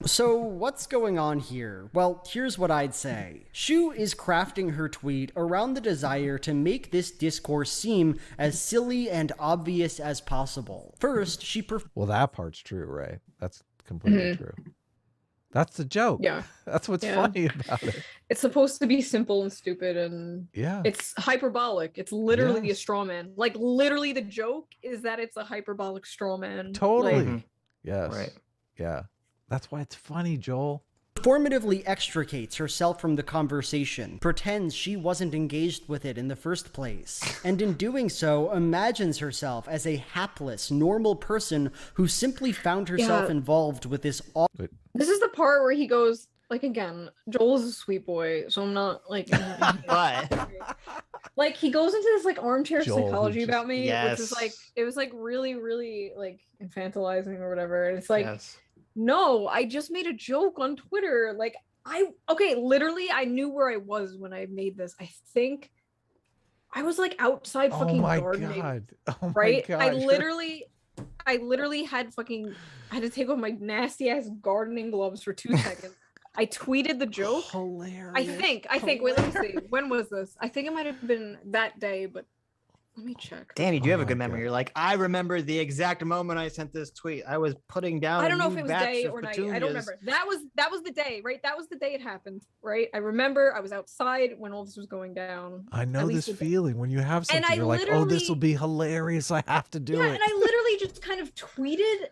So what's going on here? Well, here's what I'd say. Shoe is crafting her tweet around the desire to make this discourse seem as silly and obvious as possible. First, well, that part's true, Ray. That's completely true. That's the joke. Yeah. That's what's funny about it. It's supposed to be simple and stupid, and it's hyperbolic. It's literally a straw man. Like, literally the joke is that it's a hyperbolic straw man. Totally. Like, yes. Right. Yeah. That's why it's funny, Joel. Performatively extricates herself from the conversation, pretends she wasn't engaged with it in the first place, and in doing so, imagines herself as a hapless, normal person who simply found herself involved with this This is the part where he goes, like, again, Joel is a sweet boy, so I'm not, like... But... Like, he goes into this, like, armchair Joel, psychology about me, yes. which is, like, it was, like, really, really, like, infantilizing or whatever, and it's like... Yes. No, I just made a joke on Twitter. Like, literally, I knew where I was when I made this. I think I was like outside fucking gardening. Oh my right? God. I literally had to take off my nasty ass gardening gloves for 2 seconds. I tweeted the joke. Hilarious. I think, wait, let me see. When was this? I think it might have been that day, but let me check. Danny, you do have a good memory. You're like, I remember the exact moment I sent this tweet. I was putting down. I don't know if it was day or night. I don't remember. That was the day, right? That was the day it happened, right? I remember I was outside when all this was going down. I know this feeling when you have something. You're like, oh, this will be hilarious. I have to do it. Yeah, and I literally just kind of tweeted,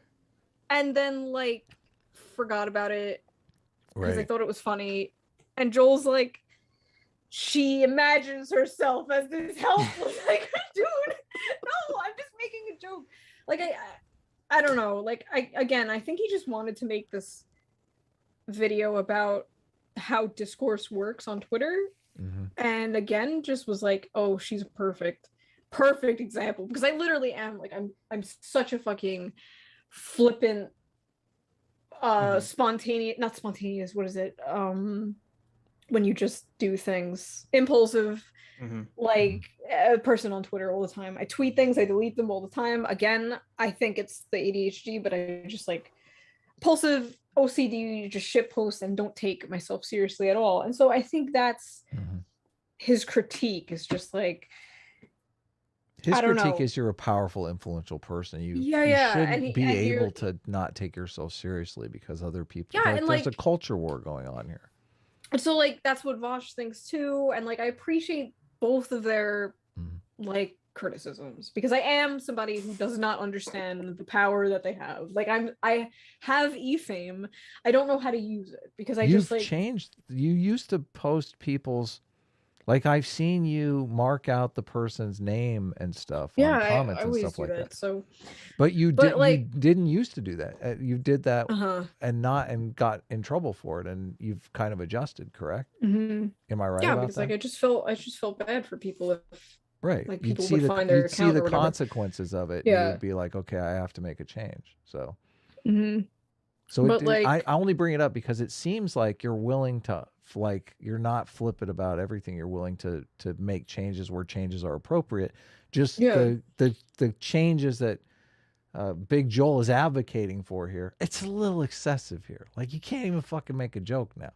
and then like forgot about it because I thought it was funny. And Joel's like, she imagines herself as this helpless, like, dude, no, I'm just making a joke. Like, I don't know. Like, I think he just wanted to make this video about how discourse works on Twitter. And again, just was like, oh, she's a perfect example, because I literally am like, I'm such a fucking flippant, not spontaneous, what is it? When you just do things, impulsive, like a person on Twitter all the time. I tweet things, I delete them all the time. Again, I think it's the ADHD, but I just like impulsive OCD, just shit post and don't take myself seriously at all. And so I think that's his critique, is just like, his critique is you're a powerful, influential person. You shouldn't be able to not take yourself seriously because other people. There's a culture war going on here. And so, like, that's what Vosh thinks too, and like I appreciate both of their like criticisms, because I am somebody who does not understand the power that they have. Like, I have e-fame, I don't know how to use it because You've changed. You used to post people's, like, I've seen you mark out the person's name and stuff on comments and stuff like that. So, but you didn't used to do that. You did that and got in trouble for it, and you've kind of adjusted, correct? Am I right? Yeah, about because that? like I just felt bad for people if like people you'd would find their account see the or whatever. consequences of it. Yeah, you would be like, okay, I have to make a change. So, I only bring it up because it seems like you're willing to. Like, you're not flippant about everything. You're willing to make changes where changes are appropriate. Just the changes that Big Joel is advocating for here, it's a little excessive here. Like, you can't even fucking make a joke now.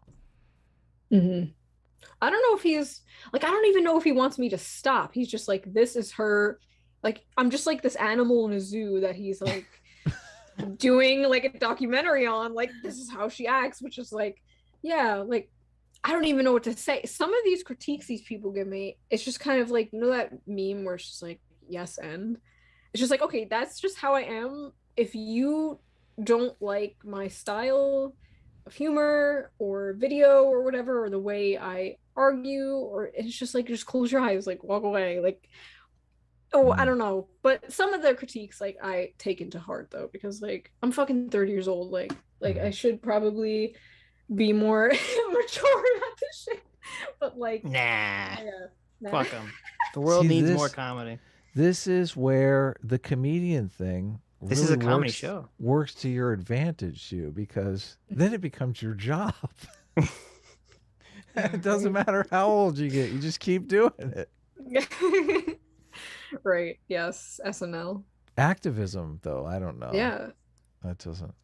I don't know if he's like, I don't even know if he wants me to stop. He's just like, this is her, like, I'm just like this animal in a zoo that he's like doing like a documentary on, like, this is how she acts, which is like, yeah, like, I don't even know what to say. Some of these critiques these people give me, it's just kind of like, you know that meme where it's just like, yes, and it's just like, okay, that's just how I am. If you don't like my style of humor or video or whatever, or the way I argue, or it's just like, just close your eyes, like, walk away. Like, oh, I don't know. But some of their critiques, like, I take into heart though, because like, I'm fucking 30 years old. Like I should probably be more mature about this shit, but like, nah. Fuck them. The world needs more comedy. This is where the comedian thing this is a comedy show works to your advantage, because then it becomes your job. It doesn't matter how old you get, you just keep doing it. Right. Yes. SNL activism though, I don't know. Yeah, that doesn't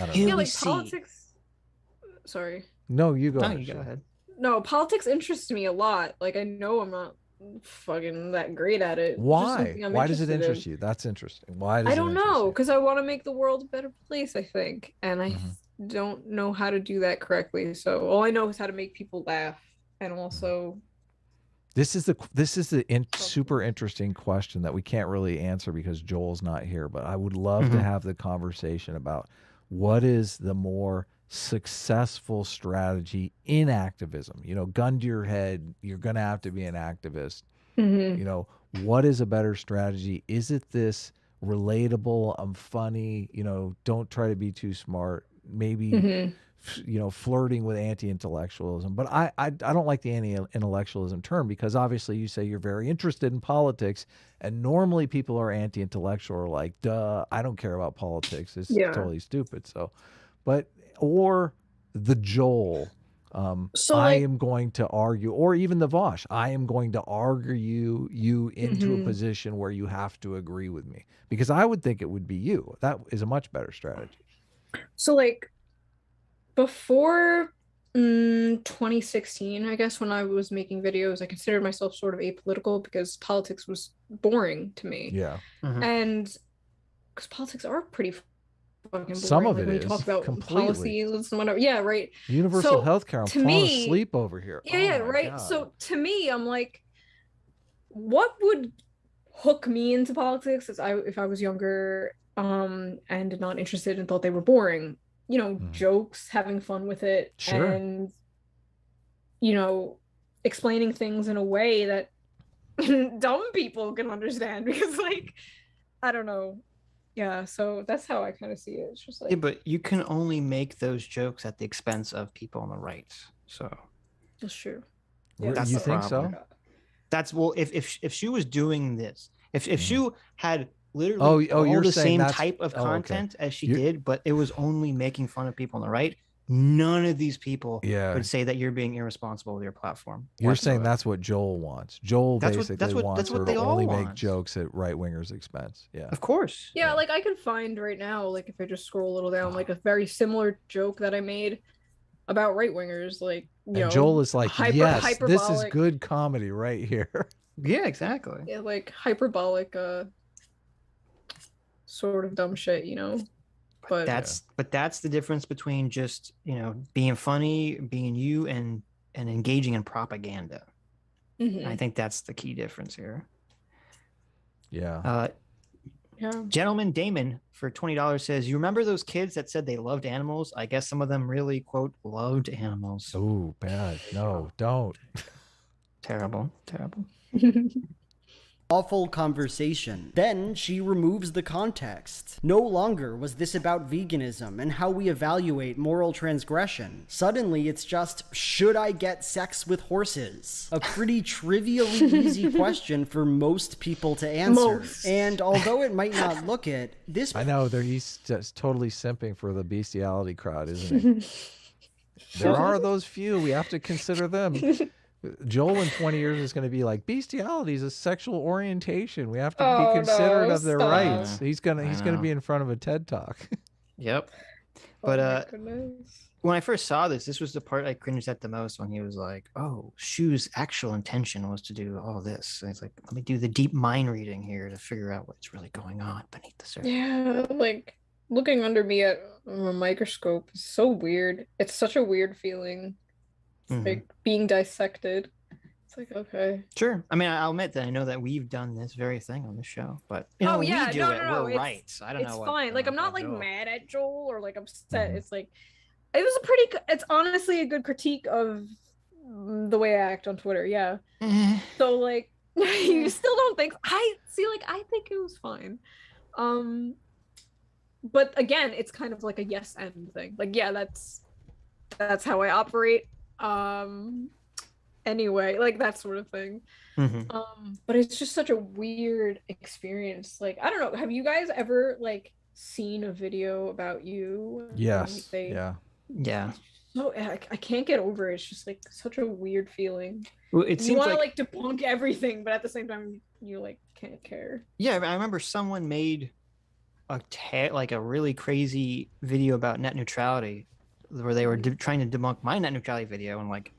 I don't Here know. Yeah, we like see. politics. Sorry. No, you go. No, ahead, you go Shay. ahead. No, politics interests me a lot. Like I know I'm not fucking that great at it. It's just Why? something I'm Why does it interested interest in. you? That's interesting. Why does I it don't interest know, you? because I want to make the world a better place, I think. And I don't know how to do that correctly. So all I know is how to make people laugh. And also This is the super interesting question that we can't really answer because Joel's not here, but I would love to have the conversation about what is the more successful strategy in activism. You know, gun to your head, you're going to have to be an activist. You know, what is a better strategy? Is it this relatable, I'm funny, you know, don't try to be too smart, maybe you know, flirting with anti-intellectualism. But I don't like the anti-intellectualism term because obviously you say you're very interested in politics, and normally people are anti-intellectual or like, duh, I don't care about politics. It's totally stupid. So, but, or the Joel, So I like, am going to argue, or even the Vosh, I am going to argue you into a position where you have to agree with me, because I would think it would be you. That is a much better strategy. so like before 2016, I guess, when I was making videos, I considered myself sort of apolitical because politics was boring to me. Yeah. And because politics are pretty fucking boring. Some of like, it when you is talk about completely. policies and whatever. Yeah, right. Universal So, health care. I'm to falling me- asleep over here. Yeah, Oh my right. God. So to me, I'm like, what would hook me into politics if I was younger and not interested and thought they were boring? You know, jokes, having fun with it, Sure. and you know, explaining things in a way that dumb people can understand, because like, I don't know. Yeah, so that's how I kind of see it. It's just like, Yeah, but you can only make those jokes at the expense of people on the right. So that's true. that's you the think problem. so? That's, well, if she was doing this, if she had literally all you're the saying same that's- type of oh, okay. content as she did, but it was only making fun of people on the right, none of these people would say that you're being irresponsible with your platform. You're saying whatsoever. that's what Joel wants. Joel That's basically wants her they to all only make want. jokes at right wingers' expense. Yeah. Of course. Yeah, like I can find right now, like if I just scroll a little down, like a very similar joke that I made about right wingers, like you know, Joel is like, yes, this is hyperbolic, good comedy right here. Yeah, exactly. yeah, like hyperbolic, sort of dumb shit, you know. But that's the difference between just, you know, being funny, being you, and engaging in propaganda. I think that's the key difference here. Yeah. Gentleman Damon for $20 says, you remember those kids that said they loved animals? I guess some of them really, quote, loved animals. Oh, bad. No, don't. Terrible. Awful conversation. Then she removes the context. No longer was this about veganism and how we evaluate moral transgression. Suddenly it's just, should I get sex with horses? A pretty trivially easy question for most people to answer. And although it might not look it, this... I know, he's just totally simping for the bestiality crowd, isn't he? There are those few. We have to consider them. Joel in 20 years is going to be like, bestiality is a sexual orientation. We have to be considerate of their rights. He's gonna be in front of a TED Talk. Yep. But when I first saw this was the part I cringed at the most, when he was like, oh, Shoe's actual intention was to do all this. And it's like, let me do the deep mind reading here to figure out what's really going on beneath the surface. Yeah, like looking under me at a microscope is so weird. It's such a weird feeling. Like being dissected. It's like, okay. Sure. I mean, I'll admit that I know that we've done this very thing on the show, but you know, we do it. We're right. I don't know. It's fine. Like, I'm not like mad at Joel or like upset. It's like, it was it's honestly a good critique of the way I act on Twitter. Yeah. So like, you still don't think, I think it was fine. But again, it's kind of like a yes and thing. Like, yeah, that's how I operate. Anyway, like that sort of thing. But it's just such a weird experience. Like, I don't know, have you guys ever like seen a video about you? Yes. Yeah. So I can't get over it. It's just like such a weird feeling. Well, it seems you want to like debunk everything, but at the same time you like can't care. Yeah, I remember someone made like a really crazy video about net neutrality, where they were trying to debunk my net neutrality video, and like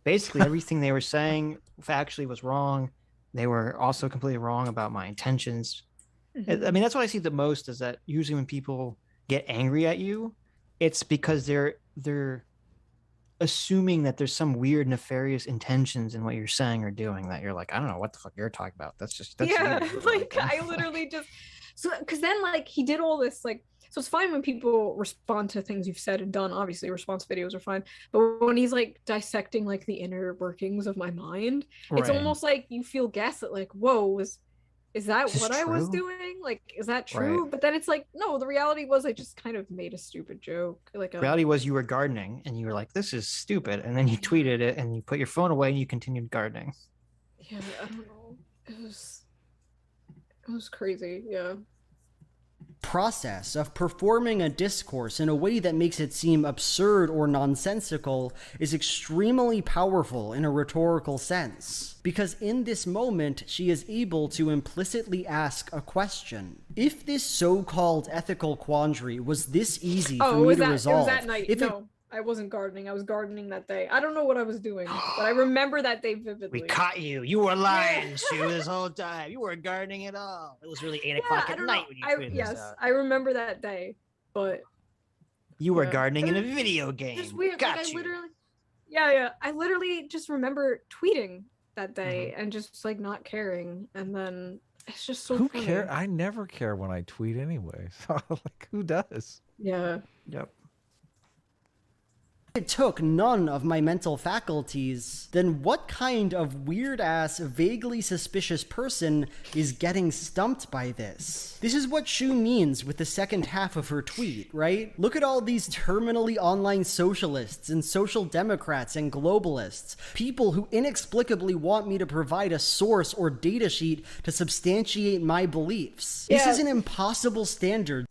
basically everything they were saying factually was wrong. They were also completely wrong about my intentions. I mean, that's what I see the most, is that usually when people get angry at you, it's because they're assuming that there's some weird nefarious intentions in what you're saying or doing, that you're like, I don't know what the fuck you're talking about. That's like I literally just, so because then like he did all this, like, so it's fine when people respond to things you've said and done, obviously response videos are fine, but when he's like dissecting like the inner workings of my mind, it's almost like you feel gaslit, like, whoa, is that what I was doing? Like, is that true? But then it's like, no, the reality was I just kind of made a stupid joke. Like, reality was you were gardening and you were like, this is stupid. And then you tweeted it and you put your phone away and you continued gardening. Yeah, I don't know. It was crazy. Yeah. Process of performing a discourse in a way that makes it seem absurd or nonsensical is extremely powerful in a rhetorical sense, because in this moment she is able to implicitly ask a question. If this so-called ethical quandary was this easy for me to resolve, it was that night. I wasn't gardening. I was gardening that day. I don't know what I was doing, but I remember that day vividly. We caught you. You were lying, Sue, this whole time. You weren't gardening at all. It was really 8 o'clock at night when you tweeted this out. I remember that day, but you were gardening in a video game. Just weird. Got like, you. I literally just remember tweeting that day and just like not caring, and then it's just so. Who funny. cares? I never care when I tweet anyway. So like, who does? Yeah. Yep. It took none of my mental faculties, then what kind of weird-ass, vaguely suspicious person is getting stumped by this? This is what Shu means with the second half of her tweet, right? Look at all these terminally online socialists and social democrats and globalists, people who inexplicably want me to provide a source or data sheet to substantiate my beliefs. This is an impossible standard.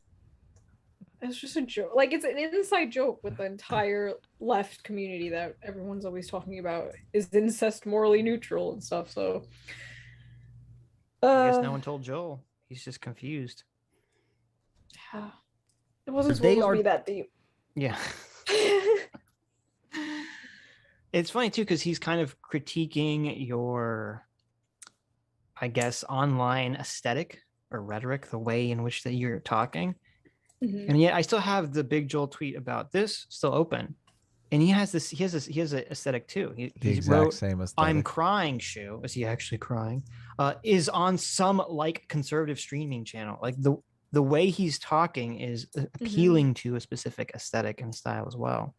It's just a joke. Like, it's an inside joke with the entire left community that everyone's always talking about. Is incest morally neutral and stuff, so... I guess no one told Joel. He's just confused. Yeah. It wasn't supposed to be that deep. Yeah. It's funny, too, because he's kind of critiquing your, I guess, online aesthetic or rhetoric, the way in which that you're talking. And yet I still have the Big Joel tweet about this still open, and he has an aesthetic too. He exact same aesthetic. I'm crying, Shu. Is he actually crying? Is on some like conservative streaming channel. Like the way he's talking is appealing to a specific aesthetic and style as well.